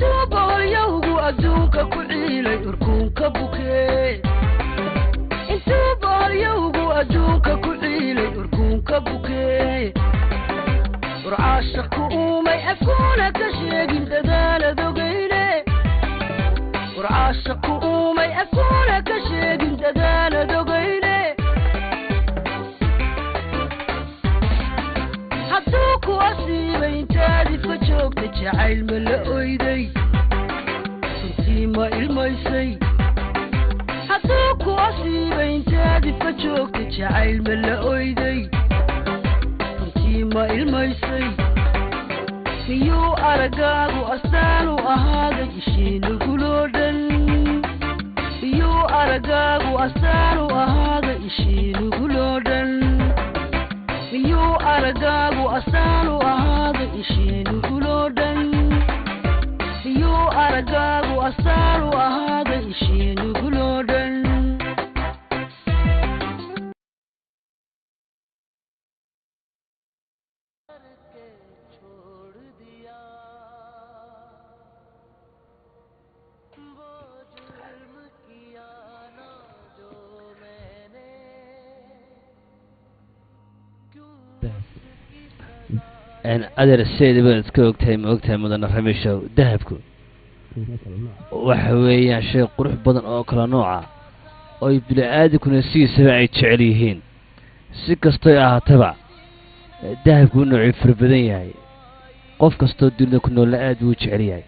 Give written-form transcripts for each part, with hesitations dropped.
intuu boolyowgu adduunka ku ciilay urkuunka bukee intuu boolyowgu adduunka ku ciilay urkuunka bukee urcaashaqku uumay afkuuna ka sheegin dadaalad ogeyne urcaashaqku uumay afkuuna ka sheegin dadaalad ogeyne hadduu ku asiibay intaadi fa joogta jacayl ma la oyday runtii ma ilmaysay hadduu ku asiibay intaadi fa joogta jacayl ma la oyday runtii ma ilmaysay miyuu aragaagu astaanu ahaaday ishiinuguloo dhan miyuu aragaagu astaanu ahaaday ishiinuguloo dhan miyuu aragaagu astaanu ahaaday ishiinuguloo dhan miyuu aragaagu astaanu ahaaday ishiinuguloo dhan adeer seedi baad iska ogtahay ma ogtahay mudane ramishow dahabku waxa weeyaan shay qurux badan oo kala nooca oy bini-aadankuna sidiisaba ay jecel yihiin si kastoy ahaataba dahabku u noocii fara badan yahay qof kastoo dunida ku noolla aad buu u jecel yahay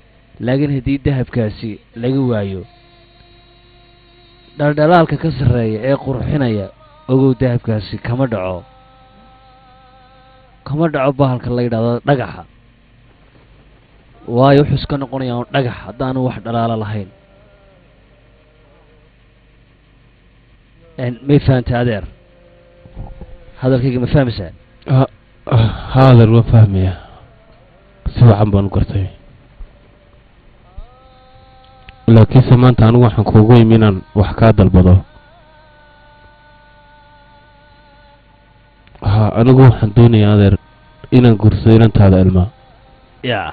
laakiin haddii dahabkaasi laga waayo dhaldhalaalka ka sarreeya ee qurxinaya ogow dahabkaasi kama dhaco bahalka la yidhahdo dhagaxa waayo wuxuu iska noqonayaa un dhagax haddaanu wax dhalaalo lahayn may fahamtay adeer hadalkayga ma fahmaysaa adeer waan fahmaya si wacan baan u gartay laakiinse maanta anigu waxaan kuugu yimi inaan wax kaa dalbado anigu waxaan doonayaa adeer inaan guursado inantaada ilmaa yaa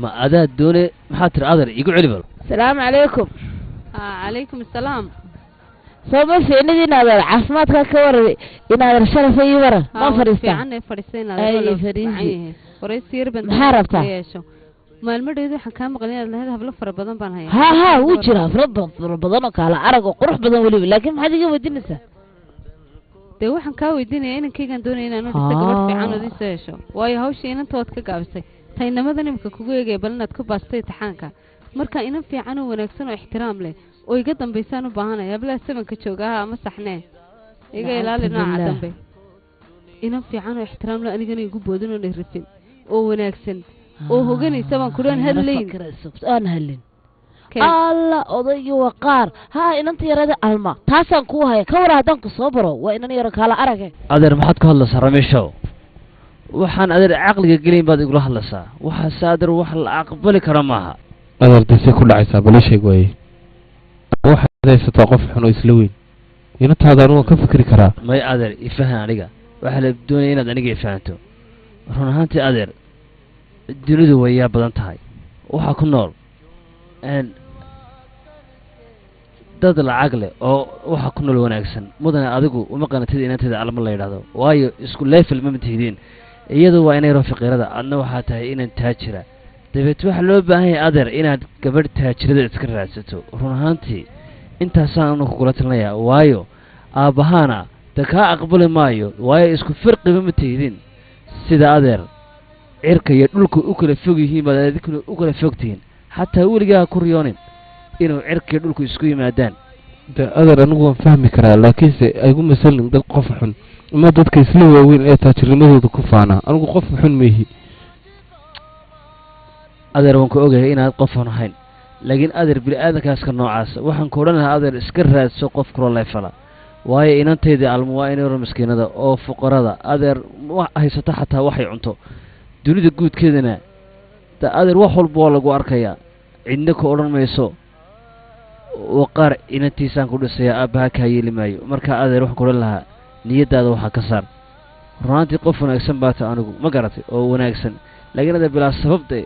ma adaa doone maxaa tiri adeer igu celi bal السلام عليكم. عليكم السلام. صوبة في ندي نادر عاصمات كور نادر شرف يورا ما فريسة. عني فريسين أي فريسي. فريسير بنت. محاربته. ما المرة دي حكام غنية لهذا بلفر بدن بنهاية. ها وجرا بدنك على عرق وقرح بدن ولي لكن ما حد يجي ودينسه. ده waxaan ka weydiinay in kaygan doonay inaan u dhiso gabadh fiican oo diseesho way hawsha inaan tood ka gaabisay taynamadan imka kugu eegay balnaad ku baastay taxaanka marka inaan fiican oo wanaagsan oo ixtiraam leh oo iga dambeysaan u baahanaya bala sabanka joogaha ama saxnee iga ilaali nooca dambe inaan fiican oo ixtiraam leh anigana igu boodin oo dheerifin oo wanaagsan oo hoganaysa baan ku dhan hadlayn aan hadlin alla odayo waqaar ha inanta yarada alma taasan ku haya ka waraadan ku soo baro waa inan yar kala aragay adeer maxaad ka hadlaysaa ramishow waxaan adeer caqliga gelin baad igula hadlaysaa waxa saadir wax la aqbali kara maaha adeer dise ku dhacaysaa bal sheeg way waxa haysataa qof xun oo isla weyn inantaada anu ka fikri karaa may adeer ifahan aniga waxa la doonay inaad aniga ifahanto run ahaantii adeer dunidu way yaa badan tahay waxa ku nool dad lacag leh oo waxa ku nool wanaagsan mudane adigu uma qanatid inanteeda alma la yidhaahdo waayo isku level ma matihidiin iyadu waa inay roo fiqirada adna waxaa tahay inaan taajira dabeet waxaa loo baahan yahay adeer inaad gabadh taajirada iska raadsato run ahaantii intaasaan anu kugula talinayaa waayo aabbahaana de kaa aqbali maayo waayo isku firqiba ma tihidin sida adeer cirka iyo dhulka u kala fog yihiin baad adinkuna u kala fogtihiin xataa weligaa ku riyoonin inuu cirka iyo dhulku isku yimaadaan de adeer anigu waan fahmi karaa laakiinse aygu masalin dad qof xun ama dadka isla waaweyn ee taajirnimadooda ku faanaa anigu qof xun meehi adeer waan ku ogahay inaad qof xun ahayn laakiin adeer bini-aadankaas ka noocaas waxaan ku odhan lahaa adeer iska raadso qof kaloo leefala waayo inantaydii almo waa inay ro maskiinada oo fuqarada adeer haysato xataa waxay cunto dunida guudkeedana de adeer wax walba waa lagu arkayaa cidna ku odhan mayso waqaar inantiisaan ku dhisayaa aabbaha kaa yeeli maayo marka adeer waxaan ku odhan lahaa niyaddaada waxaa ka saar runaantii qof wanaagsan baa ta anigu ma garatay oo wanaagsan laakiin adeer bilaa sababde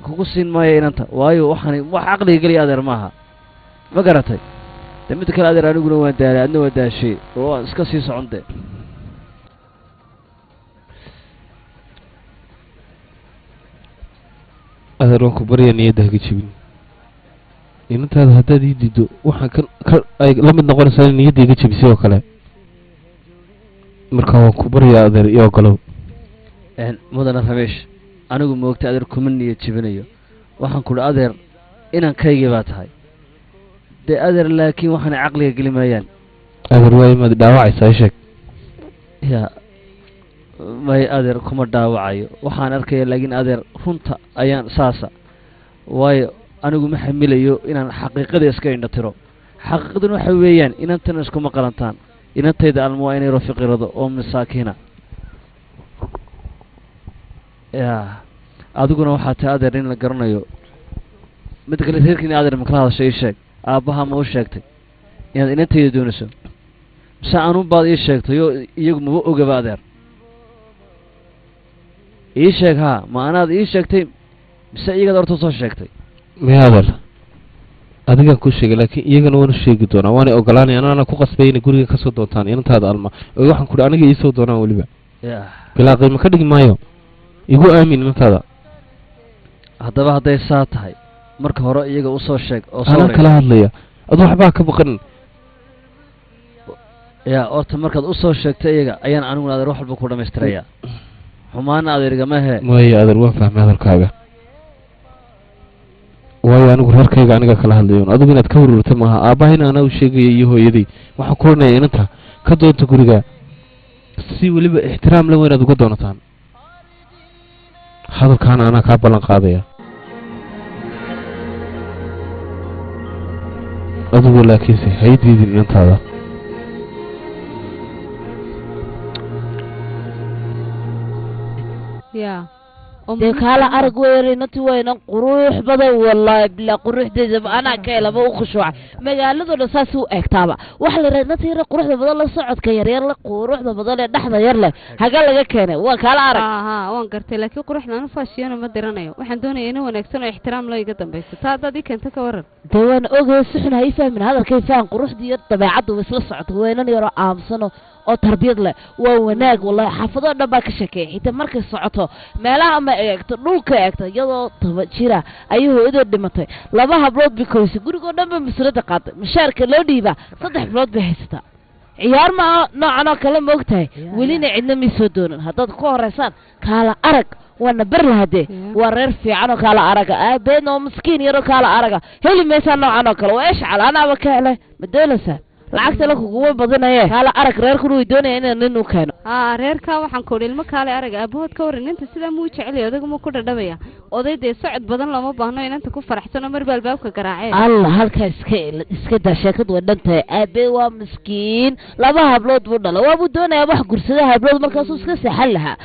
kugu siin maayo inanta waayo waxaan wax caqliga geliya adeer maaha ma garatay de midda kale adeer aniguna waan daalay adna waa daashay oo waan iska sii socon de adeer waan ku baryaa niyadda haga jebin inantaada haddaad ii diiddo waxaan ay la mid noqonaysaa in niyadda iga jebisay oo kale marka waan ku baryaa adeer iyo ogolow mudane rameesh anigu moogta adeer kuma niyad jebinayo waxaan ku dhi adeer inankaygii baa tahay dee adeer laakiin waxaana caqliga geli maayaan adeer waa imaad dhaawacaysaa sheeg ya may adeer kuma dhaawacayo waxaan arkaya laakiin adeer runta ayaan saasa waayo anigu ma xamilayo inaan xaqiiqada iska indha tiro xaqiiqaduna waxa weeyaan inantana iskuma qalantaan inantayda alma waa inay rafiqirado oo masaakiina ya adiguna waxaa tahay adeer in la garanayo mid kale reerkiina adeer makala hadashay ii sheeg aabbaha ma u sheegtay inaad inantayda doonayso mise anuunbaad ii sheegtay oo iyagu maba ogaba adeer ii sheeg haa ma anaad ii sheegtay mise iyagaad horta usoo sheegtay maya adeer adigaan kuu sheegay laakiin iyagana waanu sheegi doonaa waanay ogolaanay anaana ku qasbay inay guriga ka soo doontaan inantaada alma oo waxaan ku dhi aniga iisoo doonaan weliba ya bilaa qiimo ka dhigi maayo igu aamin inantaada haddaba hadday saa tahay marka hore iyaga usoo sheeg oo anaa kala hadlaya adu waxbaa ka baqanin ya horta markaad usoo sheegtay iyaga ayaan aniguna adeer wax walba ku dhamaystirayaa xumaana adeerigama he waayo adeer waan fahmay hadalkaaga waayo anigu reerkayga aniga kala hadlayo adigu inaad ka warwarta maaha aabbahayna anaa u sheegaya iyo hooyaday waxaan ku odhanaya inanta ka doonta guriga si weliba ixtiraam la weynaad uga doonataan hadalkaana anaa kaa ballan qaadaya adigu laakiinse hay diidin inantaada ya dee kaala arag weerinati waynan qurux badan wallaahi bilaa quruxdeedaba anaa ka helaba u khushuucay magaaladoo dhan saas u eegtaaba waxa la yidhaha nanta yar quruxda badan la socodka yaryar le quruxda badan ee dhexda yar leh haga laga keenay waa kaala arag ha waan gartay laakiin quruxda anu faashiyana ma diranayo waxaan doonaya ina wanaagsan oo ixtiraam loo iga dambayso taa haddaad ii keento ka waran dee waan ogaya si xun ha ii fahmin hadalkay fahan quruxda iyo dabeecadda wa isla socota waynan yaroo aamusano oo tarbiyad leh waa wanaag wallahi xaafadoo dhan baa ka sheekeeya xitaa markay socoto meelaha ma eegto dhulka eegto iyadoo taba jira ayay hooyadoo dhimatay 2 hablood bay korisay gurigoo dhan ba mas-uuliyadda qaaday mushaarka loo dhiibaa 3 bilood bay haysataa ciyaar ma noocan oo kale ma ogtahay welina cidna may soo doonan haddaad ku horeysaan kaala arag waana bar lahadee waa reer fiican oo kaala araga aabeedna oo miskiin yaroo kaala araga heli maysaa noocan oo kale waa eshcal anaaba ka helay ma doonaysaa lacagta la kuguma badanaye kaala arag reerkuna way doonaya inaan nin u keeno reerkaa waxaan ku odhi ilmo kaale arag aabahood ka waran inta sidaa muu jeceliyo odaga muu ku dhadhabaya oday dee socod badan looma baahno inanta ku faraxsano marba albaabka garaacee allah halkaa iska daa sheekadu way dhan tahay aabee waa miskiin 2 hablood buu dhala waabuu doonayaa wax gursada hablood markaasuu iska seexan lahaa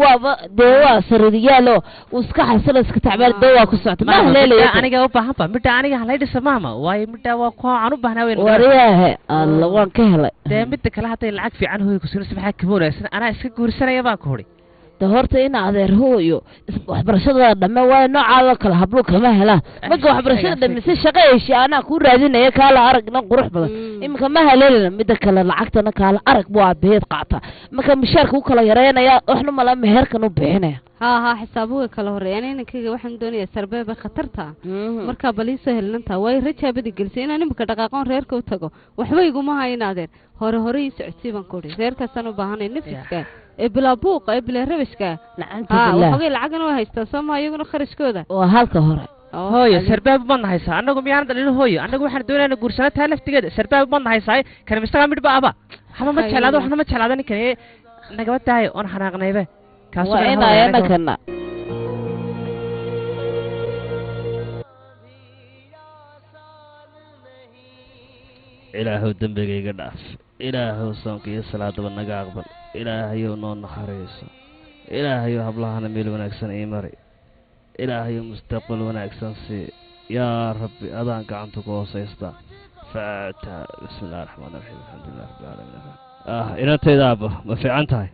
waaba dee waa sariiriyaalo uu iska xasilo iska tacbaan dee waa ku socta ma haleelaya aniga u baahan ba midda aniga halay dhisa maama waayo midda waa ku aan u baahnaa weyn wariyaahe alla waan ka helay dee midda kale hadday lacag fiican hooyo ku siinayso maxaa ka wanaagsan anaa iska guursanaya baan ku hori de horta in adeer hooyo waxbarashada dhamme waayo noocaadoo kale hablu kama helaan marka waxbarashada dhamme si shaqo heshay anaa kuu raadinaya kaala arag nan qurux badan iminka ma haleelina midda kale lacagtana kaala arag buu aabaheed qaata marka mishaarka u kala yareynaya waxna mala meherkan u bixinaya ha xisaabuga kala horeeyaan inankayga waxaan doonayaa sarbeeba khatarta marka baliisoo helinanta way rajaabada gelisay inaan imika dhaqaaqoon reerka u tago waxba iguma hayn adeer hore ii socodsii baan ku odhi reerkaasaan u baahanay nafiska ee bilaa buuqa ee bilaa rabashka waxogay lacagana way haystaa soo maa iyaguna kharashkooda waa halka hore hooyo sarbaab baad nahaysaa annagu miyaanan dhalin hooyo annagu waxaan doonaynaa guursano taa laftigeeda sarbaab baad nahaysaa kana misagaa midhba aba waxba ma jeclaado waxna ma jeclaado ninkan nagaba tahay oon xanaaqnaybe waa inayana kana ilaahow dembigayga dhaaf ilaahow soonka iyo salaadaba naga aqbal ilaahayow noo naxariiso ilaahayow hablahana meel wanaagsan ii mari ilaahayow mustaqbal wanaagsan sii yaa rabbi adaan gacanta ku hoosaysta faataha bismi illahi raxmaan raxiim alxamdulilah rabbi caalamiin inantayda aabba ma fiican tahay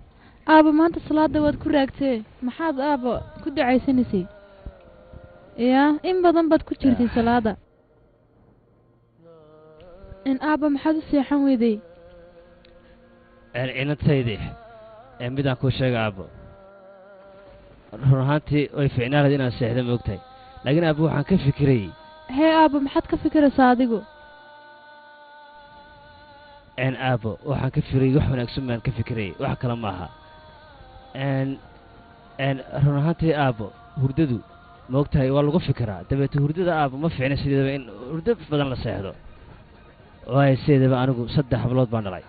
aaba maanta salaada waad ku raagtee maxaad aaba ku ducaysanaysay yaa in badan baad ku jirtay salaada in aaba maxaad u seexan weyday inantaydi midaan kuu sheega aabbo run ahaantii way ficnaan lahayd inaan seexda ma ogtahay laakiin aabbo waxaan ka fikirayey hee aaba maxaad ka fikiraysaa adigu aabbo waxaan ka fikirayey wax wanaagsan baan ka fikirayey wax kale maaha run ahaantii aabbo hurdadu ma ogtahay waa lagu fikiraa dabeete hurdada aabbo ma fiicna sideedaba in hurdo badan la seexdo waayo sideedaba anigu 3 hablood baan dhalay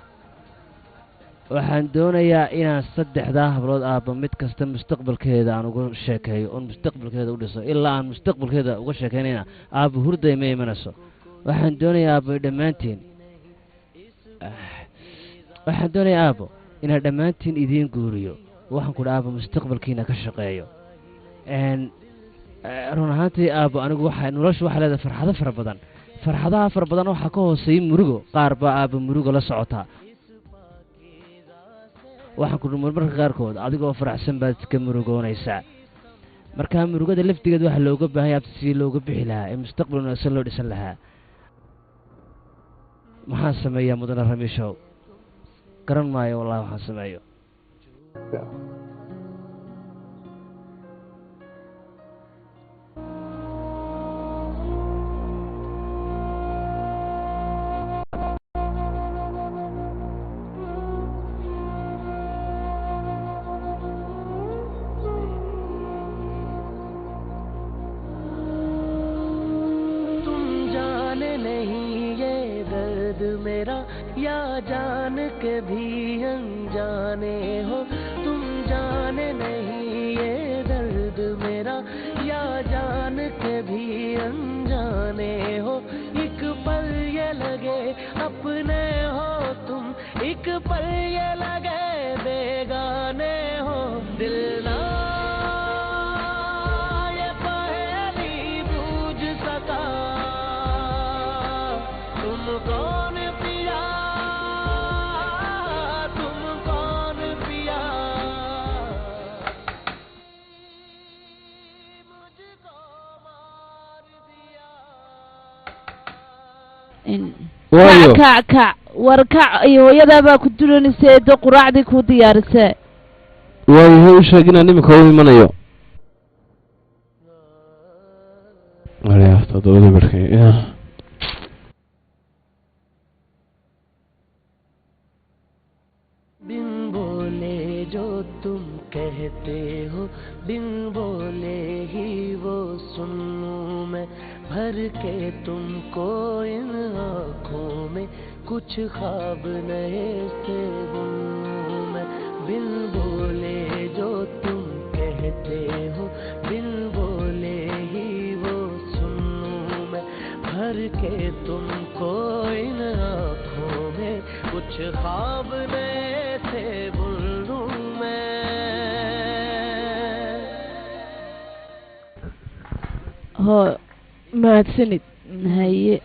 waxaan doonayaa inaan 3 hablood aabbo mid kasta mustaqbalkeeda aan uga sheekeeyo oon mustaqbalkeeda u dhiso ilaa aan mustaqbalkeeda uga sheekeynayna aabbo hurday ma imanayso waxaan doonayaa aabbo dhammaantiin inaan dhammaantiin idiin guuriyo waxaan ku dhaha aabbo mustaqbalkiina ka shaqeeyo run ahaantii aabbo anigu noloshu waxay leedahay farxado fara badan farxadaha fara badan waxaa ka hooseeyey murugo qaar baa aabbo murugo la socotaa waxaan ku dhumay marka qaarkood adigoo faraxsan baad iska murugoonaysaa markaa murugada laftigeed waxa looga baahan yahay sidii looga bixi lahaa ee mustaqbal wanaagsan loo dhisan lahaa maxaan sameeyaa mudane ramiishow garan maayo wallahi waxaan sameeyo मेरा या जान के भी अनजाने हो तुम जाने नहीं ये दर्द मेरा या जान के भी अनजाने हो एक पल ये लगे अपने हो तुम एक पल ये लगे बेगाने हो दिल ना ये पहेली बूझ सका तुम कौन पिया तुम कौन पिया मुझको मार दिया waayo kac warkac iyo hooyadaabaa ku dulanaysa eedo quraacdii ku diyaarisee waayo u sheeg inaan iminka u imanayo todobada barkay बिन बोले जो तुम कहते हो बिन बोले ही वो सुनूं मैं भर के तुमको इन आँखों में कुछ ख्वाब नए से बुनूं मैं बिन बोले जो तुम कहते हो बिन बोले ही वो सुनूं मैं भर के तुमको इन आँखों में कुछ ख्वाब नए से बुनूं मैं ho mahadsanid haye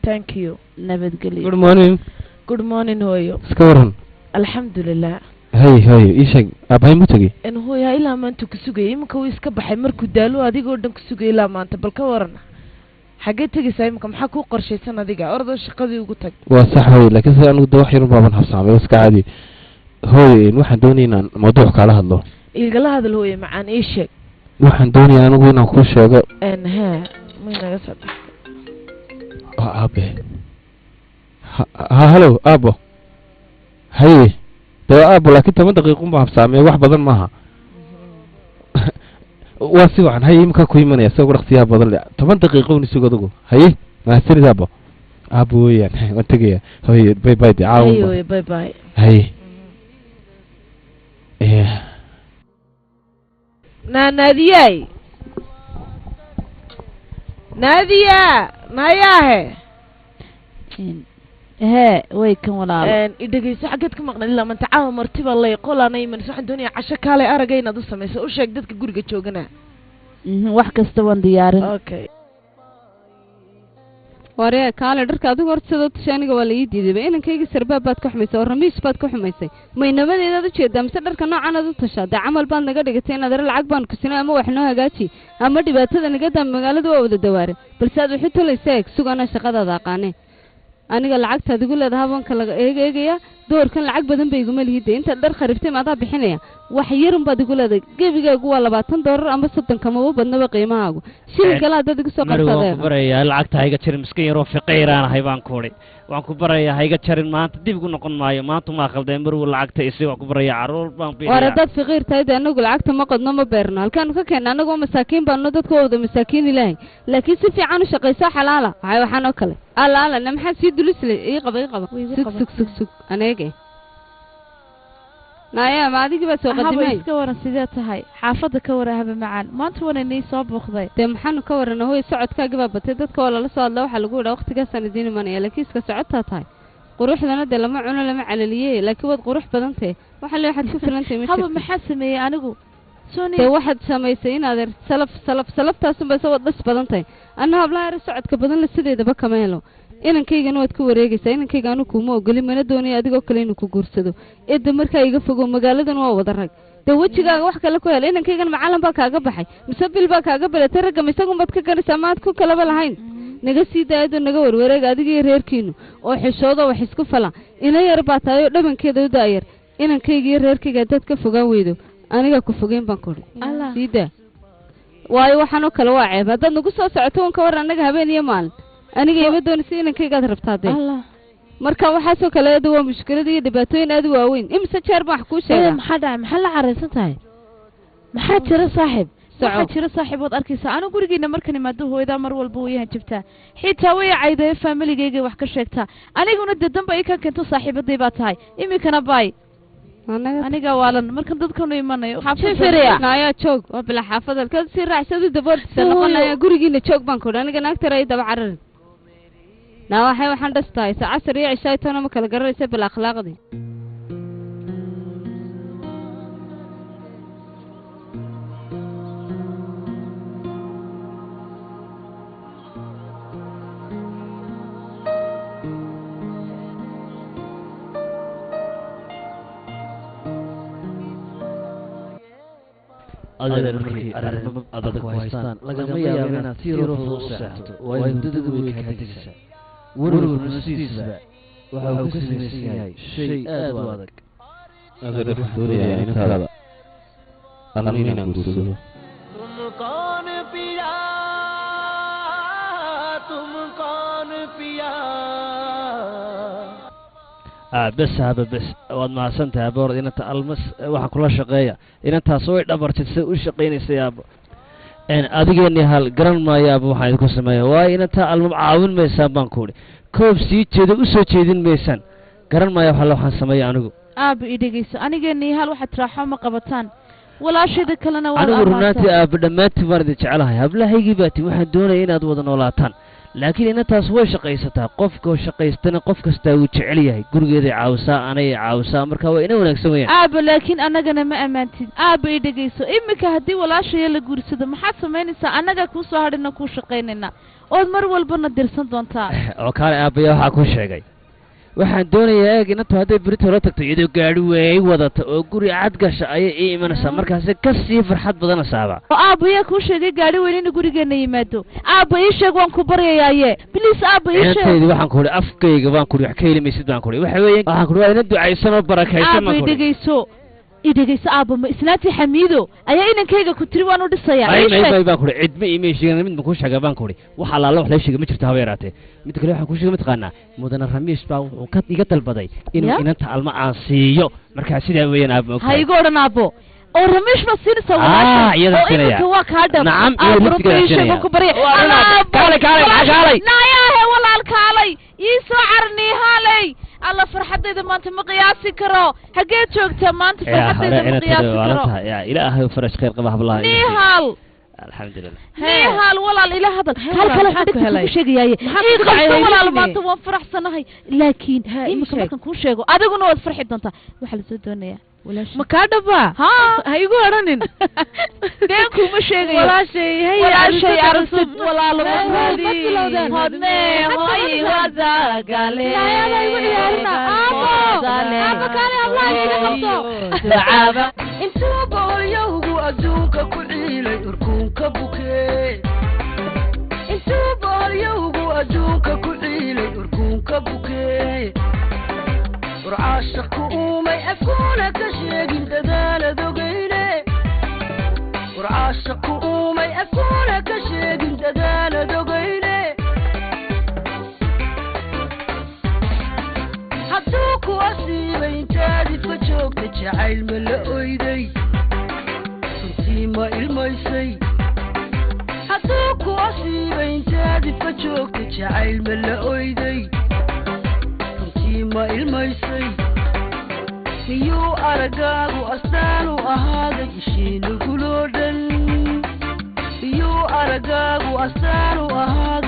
thank you nabadgelyo good morning good morning hooyo iska waran alxamdulilah hay ii sheeg aabahay ma tegi in hooya ilaa maanta ku sugayay iminka wuu iska baxay markuu daalo adigoo dhan ku sugay ilaa maanta bal ka waran xaggee tegaysaa iminka maxaa kuu qorshaysan adiga ordoo shaqadii ugu tag waa sax hooye laakiin sida anigu de wax yarun baaban habsaamay iska caadi hooye waxaan doonaya inaan mawduuc kaala hadlo igala hadal hooye macaan ii sheeg waxaan doonaya anigu inaan kuu sheego he may naga soo dhax aabe hallo aabo haye dee aabo laakiin 10 daqiiqun baa habsaamay wax badan maaha waa si wacan haye imika ku imanaya isagoo dhaqsiyaa badan le 10 daqiiqo un isugu adugu haye mahadsanid aabo weeyaan waan tegaya haye bye bye caawa haye bye bye haye naadiyay naadiya nayahe hee way kan walaalo idhageyso xaggeed ka maqnay ilaa manta caawa martiba lay qolaana imanayso waxaan doonaya casho kaale aragay inaad u samayso u sheeg dadka guriga joogana wax kasta waan diyaarin okay waree kaale dharka adigu horta sidoo tashaaniga waa la ii diiday inankayga sarbaab baad ka xumaysay oo ramiis baad ka xumaysay maynabadeedaad u jeedaa mise dharka noocan aad u tashaa dee camal baad naga dhigatay inaad are lacag baan ku sinay ama wax noo hagaaji ama dhibaatada naga daa magaalada waa wada dawaare balse aad wixii tolaysa eeg sugana shaqadaada aqaanee aniga lacagta adigu leedahay banka laga eegaya doorkan lacag badan bay iguma lihide inta dhar kharibtay ma adaa bixinaya wax yarun baad igu leedahay gebigaagu waa $20 ama 30 kama badnaba qiimahaagu shilin kala dad igu soo qabsaday ku barayaa lacagta hayga jirin miskiin yaro fiqiiraan ahay baan ku wari waan ku barayaa hayga jirin maanta dib ugu noqon maayo maanta ma khalday maruu lacagta isii waan ku barayaa caruur baan bixiyaa war dad fiqiir tahay anagu lacagta ma qadno ma beerno halkaan ka keenay anagu masaakiin baan dadka wada masaakiin ilaahay laakiin si fiican u shaqeysa xalaala waxaan oo kale alla maxaa si dulisle ii qaba sug aneege naya ma adiga ba soo qadimay iska waran sidee tahay xaafada ka warahaba macaan maanta wanay soo booqday te maxaan ka warana hooy socodkaaga baa batay dadka wala la soo hadla waxa lagu yiraahdo waqtigaas aan idin imanaya laakiin iska socotaa tahay quruxdana de lama cuno lama calaliye laakiin wad qurux badan tahay waxa la waxaad ku filantay ma haba maxaa sameeyay anigu te waxaad samaysay inaad salaftaas bay soo dhis badan tahay anna hablaha socodka badan la sideedaba kama helo inankayga waad ku wareegaysaa inankayga anu kuma ogoli mana doonay adigoo kale inuu ku guursado eedda markaa iga fogo magaaladan waa wada rag de wajigaaga wax kale ku hel inankaygan macalin baa kaaga baxay mise bil baa kaaga balatay ragga misagun baad ka garaysaa maad ku kalaba lahayn naga sii daayado naga warwareega adiga iyo reerkiinu oo xishoodo wax isku fala ina yar baa tahay oo dhabankeeda u daayar inankayga iyo reerkayga dad ka fogaan weydo aniga ku fogeyn baan kori sii daa waayo waxaanoo kale waa ceeb haddaad nagu soo socoto wan ka war annaga habeen iyo maalin aniga ima doonaysa inankaygaad rabtaa dee marka waxaasoo kale eeda waa mushkilad iyo dhibaatooyin aad u waaweyn imise jeer baan wax kuu sheegaa maxaa dhacay maxaa la caraysan tahay maxaa jira saaxiib waxaa jira saaxiibood arkaysa anigu gurigeena markan imaado hooyada mar walba way hanjabtaa xitaa way cayday familigeyga wax ka sheegtaa aniguna dadanba ay ka keento saaxiibaday baa tahay imikana baay aniga waalan markan dadkanu imanayo naya joog waa bila xaafadal ka sii raacsadu daboolkiisa noqonaya gurigiina joog baan ku aniga naagtara ay daba carar naa waxaan dhastahay saacad iyo cishay toona ma kala garanaysa bil akhlaaqdi أنا مركي أنا أبدا كويسان لكن ما يابنا تيرو فوسعته ويمدد ويكهديسا ورو نسيسا وحاول كسميسياي شيء أدوادك أنا رفضوري يعني هذا أنا مين أنقصه तुम कौन पिया तुम कौन पिया بس هذا بس واد ما سنتها بورد إن أنت المس واحد كل شقية إن أنت سوي دبر تسوي شقين يسياب إن أديني هالجرن ما يابو حيد كسمة واي إن أنت المعاون ما يسابان كوري كوب سي تجد وسو تجدين ميسان جرن ما يحلو حسمة عنو إيديجيس أنا جاني هالواحد راح ما قبطان ولا شيء ذكرنا ولا أنا ورناتي ما تفرد تعلها هبلا هيجي باتي واحد دون إن أدوضن ولا تان لكن أنا تسوي شقيستها قفك وشقيستنا قفك استوي تعليه قرقي عاوسا أنا عاوسا مركوا إنا ونكسوين لكن أنا جنا ما أمانتي إيديجيسو إمك هدي ولا شيء اللي قرصده ما حد سمعني أنا جا كوسو هادنا كوس شقيننا أول والبنا درسن دونتا وكان يوحى كوس شقي waxaan doonayaa inaad haday brit hore tagto iyadoo gaari weey wadata oo guri cad gasha ay iimanaysa markaas ka sii farxad badan saaba aabaya ku sheegay gaari weyn in gurigeena yimaado aabaya sheeg waan ku baryayaaye please aabaya sheeg intaydi waxaan ku ri afkayga waan ku ri wax ka helimaysid baan ku ri waxa weeyaan waxaan ku ri ina ducaysan oo barakaysan ma ku ri idagayso aaba ma isnaati xamiido ayaa inankayga ku tiri waan u dhisayaa ay baan ku ri cid ma iimayshigana mid ma ku sheegay baan ku ri waxa la wax la sheegay ma jirto haba yaraatee mid kale waxaan ku sheegay mataqaana mudana ramiis baa wuxuu ka iga dalbaday inuu inanta alma aan siiyo marka sidaa weeyaan aaba ha iga oran aabo oo ramiis ma siinaysa walaasha oo waa ka dhab nacam iyo midkiisa ku bari kaalay naayahe walaal kaalay ii soo carni halay alla farxadayda maanta ma qiyaasi karo hagee joogtaa maanta farxadayda ma qiyaasi karo ya ilaahay farash khayr qaba hablaha nihal alxamdulillah nihal walaal ila hadal kala xadku sheegayay walaal maanta waan faraxsanahay laakiin imika markan ku sheego adiguna waad farxi doontaa waxa la soo doonayaa ma kaa dhaba ha igu odhanin been kuma sheegayo walaashay aragtid intuu boolyowgu adduunka ku ciilay urkuunka bukee intuu boolyowgu adduunka ku ciilay urkuunka bukee urcaashaqku uumay afkuuna ka sheegin dadaalad ogeyne urcaashaqku uumay afkuuna ka sheegin dadaalad ogeyne hadduu ku asiibay intaadid ka joogta jacayl ma la oyday runtii ma ilmaysay hadduu ku asiibay intaadid ka joogta jacayl ma la oyday runtii ma ilmaysay miyuu aragaagu astaan u ahaaday ishiinaguloo dhan miyuu aragaagu astaan u ahaaday